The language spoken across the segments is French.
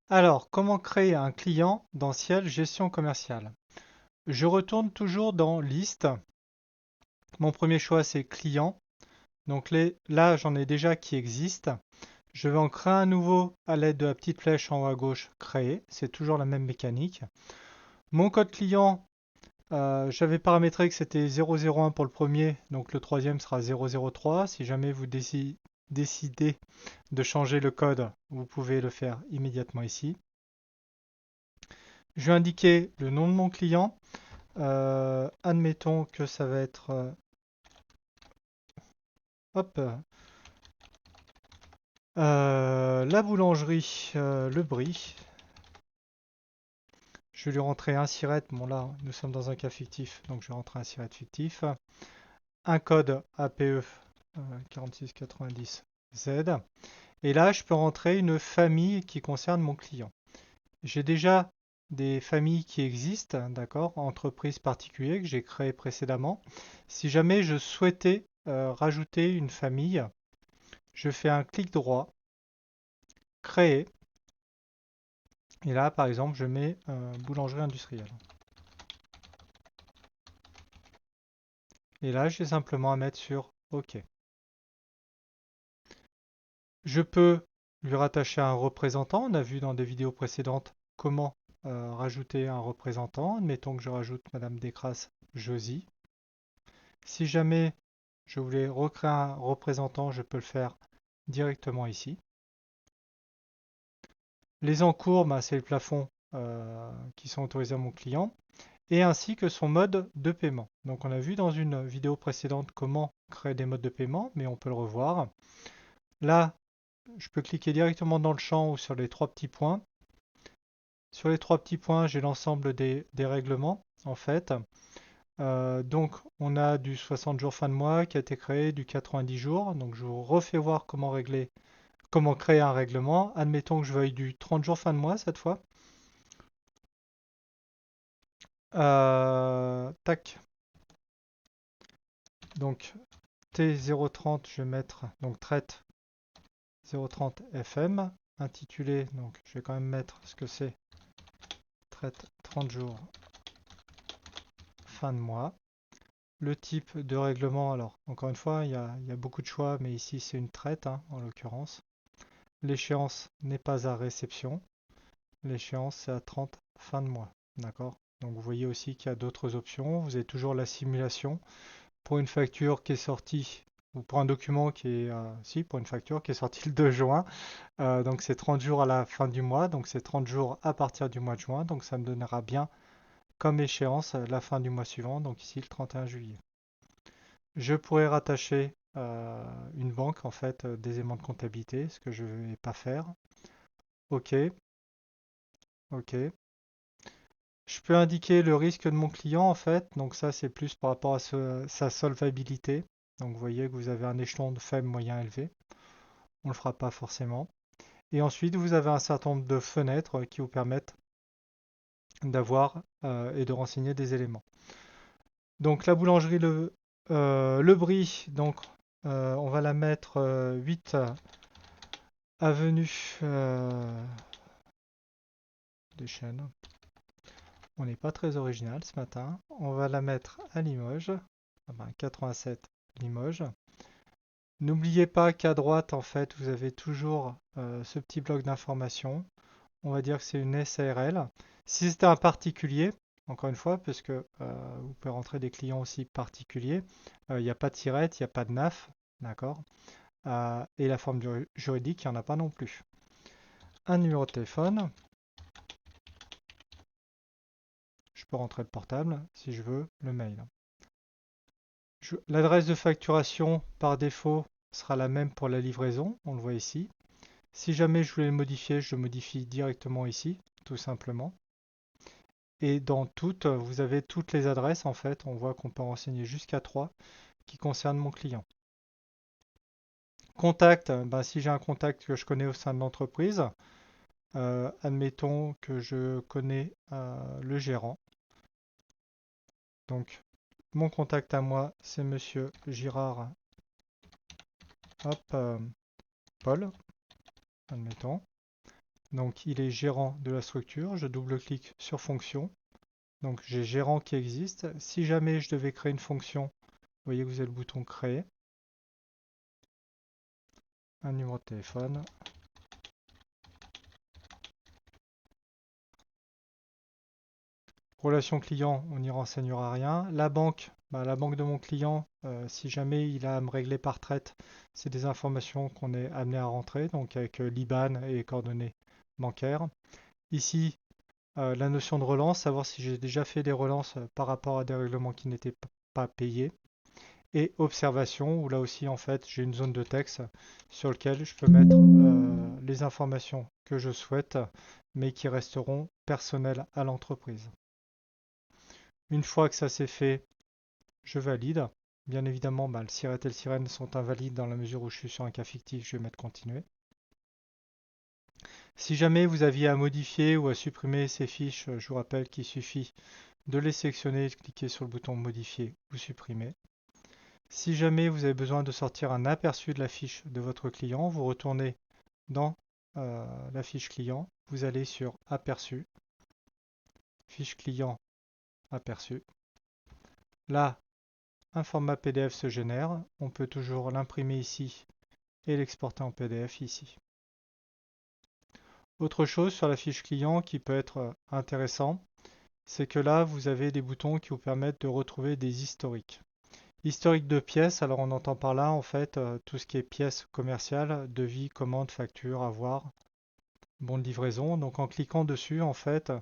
Alors, comment créer un client dans Ciel Gestion commerciale? Je retourne toujours dans Liste. Mon premier choix, c'est Client. Donc là, j'en ai déjà qui existent. Je vais en créer un nouveau à l'aide de la petite flèche en haut à gauche, Créer. C'est toujours la même mécanique. Mon code client, j'avais paramétré que c'était 001 pour le premier, donc le troisième sera 003. Si jamais vous décidez de changer le code, vous pouvez le faire immédiatement ici. Je vais indiquer le nom de mon client. Admettons que ça va être hop, la boulangerie Le Brie. Je vais lui rentrer un siret. Bon là, nous sommes dans un cas fictif, donc je vais rentrer un siret fictif. Un code APE 4690Z. Et là, je peux rentrer une famille qui concerne mon client. J'ai déjà des familles qui existent, d'accord, entreprises particulières que j'ai créées précédemment. Si jamais je souhaitais rajouter une famille, je fais un clic droit, créer, et là, par exemple, je mets boulangerie industrielle. Et là, j'ai simplement à mettre sur OK. Je peux lui rattacher un représentant. On a vu dans des vidéos précédentes comment rajouter un représentant. Admettons que je rajoute Madame Descrasse Josie. Si jamais je voulais recréer un représentant, je peux le faire directement ici. Les encours, bah, c'est le plafond qui sont autorisés à mon client, et ainsi que son mode de paiement. Donc on a vu dans une vidéo précédente comment créer des modes de paiement, mais on peut le revoir. Là, je peux cliquer directement dans le champ ou sur les trois petits points. Sur les trois petits points, j'ai l'ensemble des règlements, en fait. Donc, on a du 60 jours fin de mois qui a été créé, du 90 jours. Donc, je vous refais voir comment créer un règlement. Admettons que je veuille du 30 jours fin de mois cette fois. Tac. Donc, T030, je vais mettre donc traite 030 FM. Intitulé, donc je vais quand même mettre ce que c'est traite 30 jours fin de mois. Le type de règlement, alors encore une fois, il y a beaucoup de choix, mais ici c'est une traite hein, en l'occurrence. L'échéance n'est pas à réception. L'échéance c'est à 30 fin de mois. D'accord. Donc vous voyez aussi qu'il y a d'autres options. Vous avez toujours la simulation pour une facture qui est sortie ou pour un document qui est si pour une facture qui est sortie le 2 juin. Donc c'est 30 jours à la fin du mois. Donc c'est 30 jours à partir du mois de juin. Donc ça me donnera bien comme échéance la fin du mois suivant. Donc ici le 31 juillet. Je pourrais rattacher une banque, en fait, des éléments de comptabilité, ce que je ne vais pas faire. OK, OK. Je peux indiquer le risque de mon client, en fait. Donc ça, c'est plus par rapport à sa solvabilité. Donc vous voyez que vous avez un échelon de faible, moyen, élevé. On ne le fera pas forcément. Et ensuite, vous avez un certain nombre de fenêtres qui vous permettent d'avoir et de renseigner des éléments. Donc la boulangerie Le Brie, donc on va la mettre 8 avenue des Chênes. On n'est pas très original ce matin. On va la mettre à Limoges. Ah ben, 87 Limoges. N'oubliez pas qu'à droite, en fait, vous avez toujours ce petit bloc d'information. On va dire que c'est une SARL. Si c'était un particulier, encore une fois, parce que vous pouvez rentrer des clients aussi particuliers, il n'y a pas de tirette, il n'y a pas de NAF, d'accord. Et la forme juridique, il n'y en a pas non plus. Un numéro de téléphone. Je peux rentrer le portable si je veux, le mail. L'adresse de facturation par défaut sera la même pour la livraison, on le voit ici. Si jamais je voulais le modifier, je le modifie directement ici, tout simplement. Et dans toutes, vous avez toutes les adresses en fait. On voit qu'on peut renseigner jusqu'à 3 qui concernent mon client. Contact, ben, si j'ai un contact que je connais au sein de l'entreprise, admettons que je connais le gérant. Donc mon contact à moi, c'est Monsieur Girard. Hop, Paul, admettons. Donc il est gérant de la structure, je double-clique sur fonction. Donc j'ai gérant qui existe. Si jamais je devais créer une fonction, vous voyez que vous avez le bouton créer. Un numéro de téléphone. Relation client, on n'y renseignera rien. La banque de mon client, si jamais il a à me régler par traite, c'est des informations qu'on est amené à rentrer, donc avec l'IBAN et les coordonnées bancaires. Ici, la notion de relance, savoir si j'ai déjà fait des relances par rapport à des règlements qui n'étaient pas payés. Et observation, où là aussi en fait j'ai une zone de texte sur laquelle je peux mettre les informations que je souhaite, mais qui resteront personnelles à l'entreprise. Une fois que ça c'est fait, je valide. Bien évidemment, le siret et le sirène sont invalides dans la mesure où je suis sur un cas fictif, je vais mettre continuer. Si jamais vous aviez à modifier ou à supprimer ces fiches, je vous rappelle qu'il suffit de les sélectionner, de cliquer sur le bouton modifier ou supprimer. Si jamais vous avez besoin de sortir un aperçu de la fiche de votre client, vous retournez dans la fiche client, vous allez sur aperçu, fiche client aperçu. Là, un format PDF se génère, on peut toujours l'imprimer ici et l'exporter en PDF ici. Autre chose sur la fiche client qui peut être intéressant, c'est que là vous avez des boutons qui vous permettent de retrouver des historiques. Historique de pièces, alors on entend par là en fait tout ce qui est pièces commerciales, devis, commande, facture, avoir, bon de livraison. Donc en cliquant dessus en fait,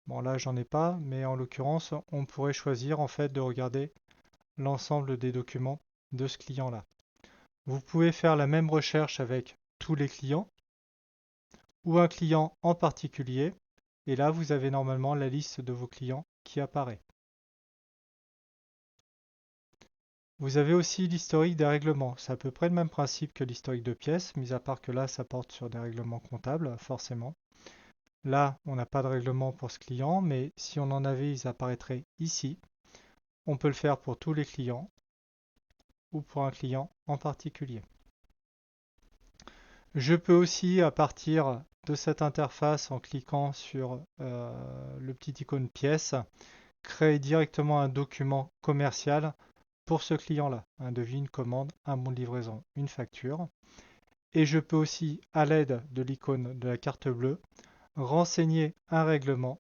bon là j'en ai pas, mais en l'occurrence on pourrait choisir en fait de regarder l'ensemble des documents de ce client-là. Vous pouvez faire la même recherche avec tous les clients ou un client en particulier, et là vous avez normalement la liste de vos clients qui apparaît. Vous avez aussi l'historique des règlements. C'est à peu près le même principe que l'historique de pièces, mis à part que là, ça porte sur des règlements comptables, forcément. Là, on n'a pas de règlement pour ce client, mais si on en avait, ils apparaîtraient ici. On peut le faire pour tous les clients ou pour un client en particulier. Je peux aussi, à partir de cette interface, en cliquant sur le petit icône pièce, créer directement un document commercial pour ce client-là. Un devis, une commande, un bon de livraison, une facture. Et je peux aussi, à l'aide de l'icône de la carte bleue, renseigner un règlement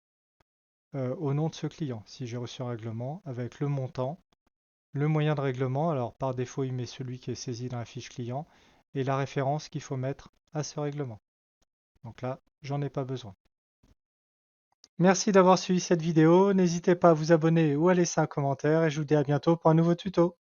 au nom de ce client. Si j'ai reçu un règlement avec le montant, le moyen de règlement, alors par défaut il met celui qui est saisi dans la fiche client, et la référence qu'il faut mettre à ce règlement. Donc là, j'en ai pas besoin. Merci d'avoir suivi cette vidéo, n'hésitez pas à vous abonner ou à laisser un commentaire et je vous dis à bientôt pour un nouveau tuto.